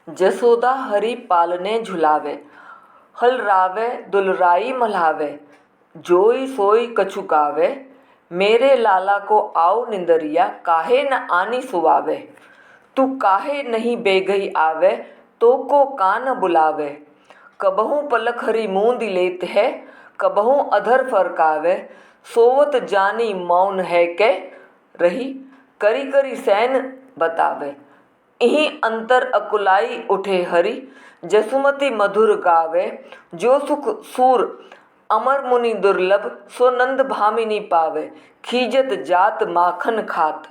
जसोदा हरि पालने झुलावे, हल रावे दुलराई मल्हावे, जोई सोई कछु गावे, मेरे लाला को आओ निंदरिया, काहे न आनी सुवावे, तू काहे नहीं बेगही आवे, तो को कान बुलावे, कबहू पलक हरी मूंद लेत है, कबहू अधर फरकावे, सोवत जानी मौन है के रही, करी करी सैन बतावे, इही अंतर अकुलाई उठे हरि, जसुमति मधुर गावे, जो सुख सूर अमर मुनि दुर्लभ, सो नंद भामिनी पावे, खीजत जात माखन खात।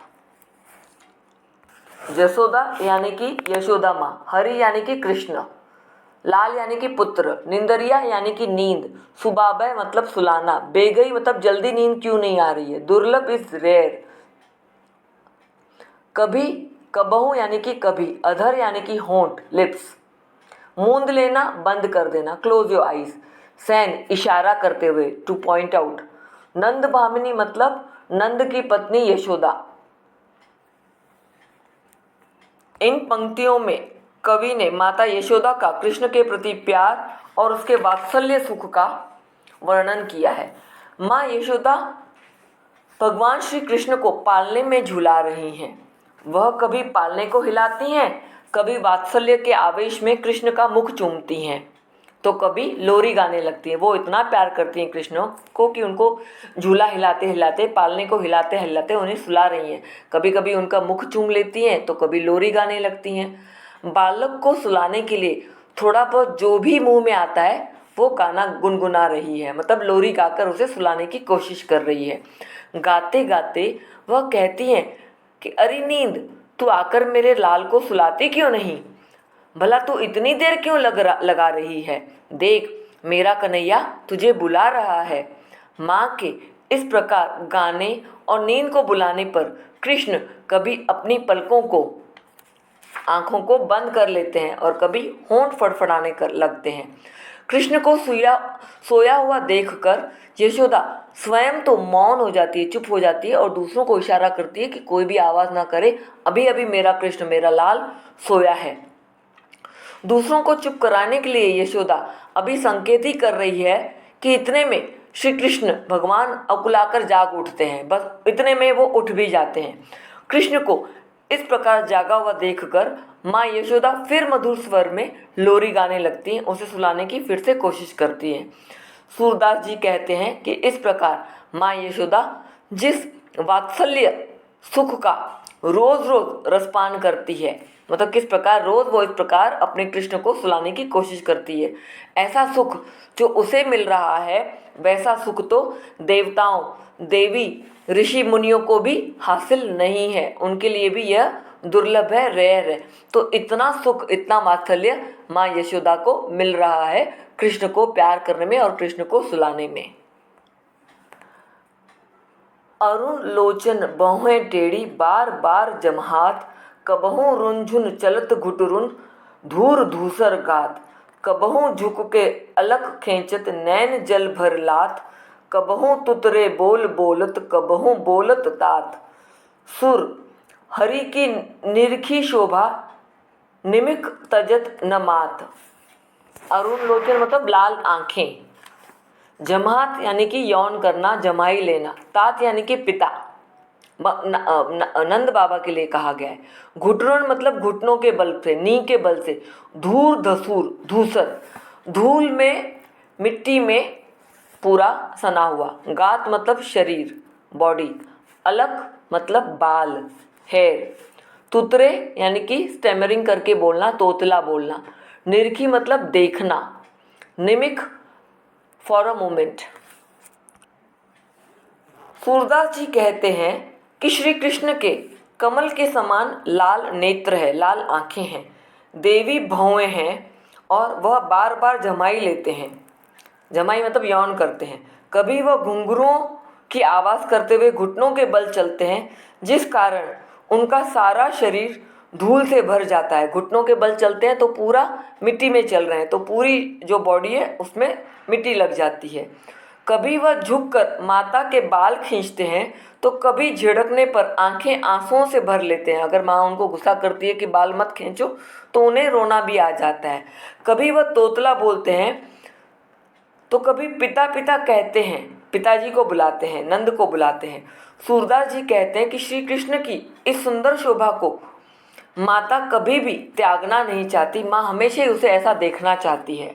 जसोदा यानी कि यशोदा माँ, हरि यानी कि कृष्ण, लाल यानी कि पुत्र, निंदरिया यानी कि नींद, सुबाबे मतलब सुलाना, बेगई मतलब जल्दी नींद क्यों नहीं आ रही है, दुर्लभ इज रेयर, कभी कबहू यानी कि कभी, अधर यानी कि होंठ लिप्स, मूंद लेना बंद कर देना क्लोज योर आईज, सैन इशारा करते हुए टू पॉइंट आउट, नंद भामिनी मतलब नंद की पत्नी यशोदा। इन पंक्तियों में कवि ने माता यशोदा का कृष्ण के प्रति प्यार और उसके वात्सल्य सुख का वर्णन किया है। माँ यशोदा भगवान श्री कृष्ण को पालने में झुला रही हैं। वह कभी पालने को हिलाती हैं, कभी वात्सल्य के आवेश में कृष्ण का मुख चूमती हैं, तो कभी लोरी गाने लगती हैं। वो इतना प्यार करती हैं कृष्ण को कि उनको झूला हिलाते हिलाते, पालने को हिलाते हिलाते उन्हें सुला रही हैं। कभी कभी उनका मुख चूम लेती हैं तो कभी लोरी गाने लगती हैं। बालक को सुलाने के लिए थोड़ा बहुत जो भी मुंह में आता है वो गाना गुनगुना रही है, मतलब लोरी गाकर उसे सुलाने की कोशिश कर रही है। गाते गाते वह कहती हैं कि अरे नींद, तू आकर मेरे लाल को सुलाती क्यों नहीं, भला तू इतनी देर क्यों लगा रही है, देख मेरा कन्हैया तुझे बुला रहा है। माँ के इस प्रकार गाने और नींद को बुलाने पर कृष्ण कभी अपनी पलकों को, आँखों को बंद कर लेते हैं और कभी होंठ फड़फड़ाने कर लगते हैं। कृष्ण को सोया हुआ देखकर यशोदा स्वयं तो मौन हो जाती है, चुप हो जाती है और दूसरों को इशारा करती है कि कोई भी आवाज़ ना करे, अभी अभी मेरा कृष्ण, मेरा लाल सोया है। दूसरों को चुप कराने के लिए यशोदा अभी संकेत ही कर रही है कि इतने में श्री कृष्ण भगवान अकुलाकर जाग उठते हैं। बस इतने में वो उठ भी जाते हैं। कृष्ण को इस प्रकार जागा हुआ देखकर माँ यशोदा फिर मधुर स्वर में लोरी गाने लगती हैं, उसे सुलाने की फिर से कोशिश करती हैं। सूरदास जी कहते हैं कि इस प्रकार माँ यशोदा जिस वात्सल्य सुख का रोज रोज रसपान करती है, मतलब किस प्रकार रोज वो इस प्रकार अपने कृष्ण को सुलाने की कोशिश करती है, ऐसा सुख जो उसे मिल रहा है वैसा सुख तो देवताओं, देवी, ऋषि मुनियों को भी हासिल नहीं है, उनके लिए भी यह दुर्लभ है, रेयर है। तो इतना सुख, इतना वात्सल्य माँ यशोदा को मिल रहा है कृष्ण को प्यार करने में और कृष्ण को सुलाने में। अरुण लोचन बहुएं टेढ़ी, बार बार जमहात, कबहू रुनझुन चलत घुटरुन, धूर धूसर गात, कबहू झुक के अलख खींचत नैन जल भर लात, कबहू तुतरे बोल बोलत, कबहू बोलत तात, सुर हरि की निरखी शोभा, निमिक तजत न मात। अरुण लोचन मतलब लाल आंखें, जमात यानी कि यौन करना, जमाई लेना, तात यानी कि पिता, नंद बाबा के लिए कहा गया है। घुटरुन मतलब घुटनों के बल से, नी के बल से, धूर धसूर धूसर, धूल में, मिट्टी में पूरा सना हुआ, गात मतलब शरीर, बॉडी, अलग मतलब बाल, हेयर, तुतरे यानी कि स्टेमरिंग करके बोलना, तोतला बोलना, निरखी मतलब देखना, निमिक फॉर अ मोमेंट। सूरदास जी कहते हैं कि श्री कृष्ण के कमल के समान लाल नेत्र है, लाल आंखें हैं, देवी भौएं हैं और वह बार बार जमाई लेते हैं। जमाई मतलब यौन करते हैं। कभी वह घुंघरुओं की आवाज़ करते हुए घुटनों के बल चलते हैं, जिस कारण उनका सारा शरीर धूल से भर जाता है। घुटनों के बल चलते हैं तो पूरा मिट्टी में चल रहे हैं, तो पूरी जो बॉडी है उसमें मिट्टी लग जाती है। कभी वह झुककर माता के बाल खींचते हैं तो कभी झिड़कने पर आंखें आंसुओं से भर लेते हैं। अगर माँ उनको गुस्सा करती है कि बाल मत खींचो तो उन्हें रोना भी आ जाता है। कभी वह तोतला बोलते हैं तो कभी पिता पिता कहते हैं, पिताजी को बुलाते हैं, नंद को बुलाते हैं। सूरदास जी कहते हैं कि श्री कृष्ण की इस सुंदर शोभा को माता कभी भी त्यागना नहीं चाहती, माँ हमेशा ही उसे ऐसा देखना चाहती है।